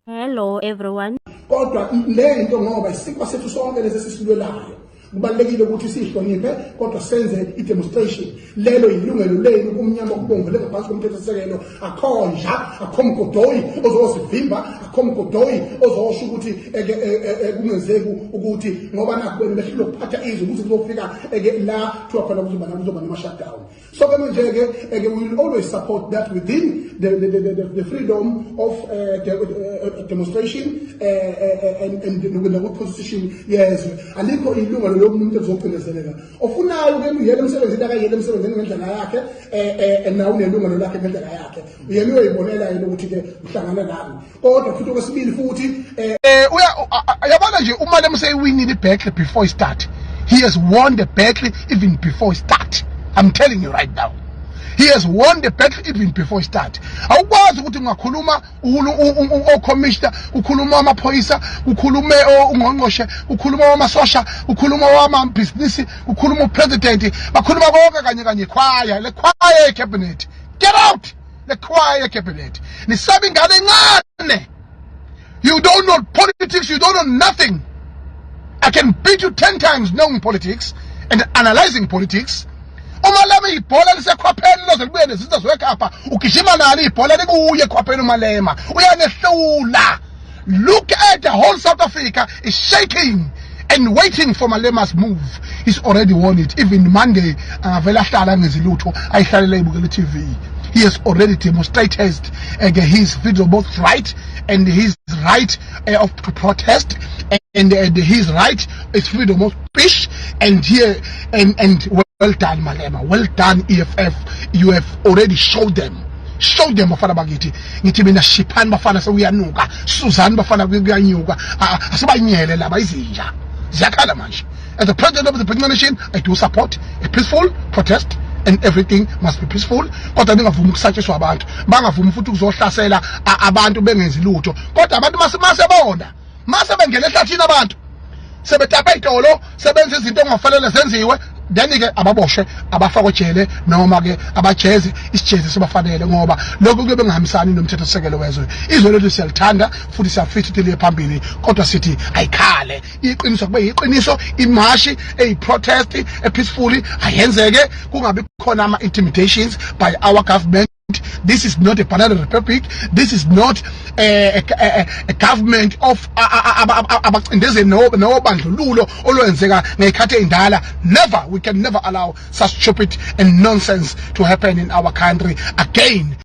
Hello everyone. Kodwa le into ngoba isikwa sethu sonke lesi sisilwelayo kubalekile ukuthi sihloniphe kodwa senze i-demonstration. Lelo ilungelo lenu kumnyama kubomvu lengaphansi komthethosisekelo. Akho nja, akho mgodoyi ozosivimba, akho mgodoyi ozosho ukuthi kungenzeki ukuthi ngoba nakwenu behlule ukuphatha izwe ukuthi kuzofika la kuthiwa khona kuzoba nama-shutdown. So ke manje ke we will always support that within the freedom of demonstration and the position yezwe. Alikho ilungelo lomuntu ezocindezeleka ofunayo ke uyele emsebenzini akayele emsebenzini ngendlela yakhe nawe unelungelo lakhe ngendlela yakhe uyena uyayibonela yena ukuthi ke uhlangana nami kodwa futhi okwesibili futhi yabona nje uma lemsewinile ibattle before he start. He has won the battle even before he start. I'm telling you right now. He has won the battle even before he start. Awukwazi ukuthi ungakhuluma o-commissioner, ukhuluma amaphoyisa, ukhulume ungqongqoshe, ukhuluma wamasosha, ukhuluma wamabhizinisi, ukhuluma upresident, bakhuluma konke kanye choir, le choir cabinet. Get out! The choir cabinet. Nisabi ingane encane. You don't know politics, you don't know nothing. I can beat you 10 times knowing politics and analyzing politics. Umalema ibhola lisekhwapheni loze libuye nezizwe zwekapa ukishima nalo ibhola likuye ekhwapheni umalema uyanehlula. Look at the whole South Africa is shaking and waiting for Malema's move. He's already won it. Even Monday vela hlala ngezilutho ayihlalele ibukele TV. He has already demonstrated his freedom of right and his right of protest and his right is freedom of speech and here and well done Malema, well done EFF. You have already showed them bafana bakithi ngithi mina shiphani bafana sekuyanuka Suzan bafana kuyanyuka asibanyele laba izinja ziyakhala manje. As the president of the nation, I do support a peaceful protest and everything must be peaceful. Kodwa ningavumi ukusatsheswa abantu bangavumi futhi ukuzohlasela abantu bengenzi lutho kodwa abantu mase bengena ehlathini abantu sebetapa idolo sebenza izinto engafanele zenziwe then ke ababoshwe abafakwe ejele noma ke abajeze isijeze sibafanele ngoba lokho kube ngihambisani nomthethosisekelo wezwe. Izwe lethu siyalithanda futhi siyafisa ukuthi liye phambili kodwa sithi ayikhale iqiniso kube iqiniso imashi protest peacefully ayenzeke kungabi khona ama intimidations by our government. This is not a banana republic. This is not a government of bandlululo olwenzeka ngekhathi endala. Never, we can never allow such stupid and nonsense to happen in our country again.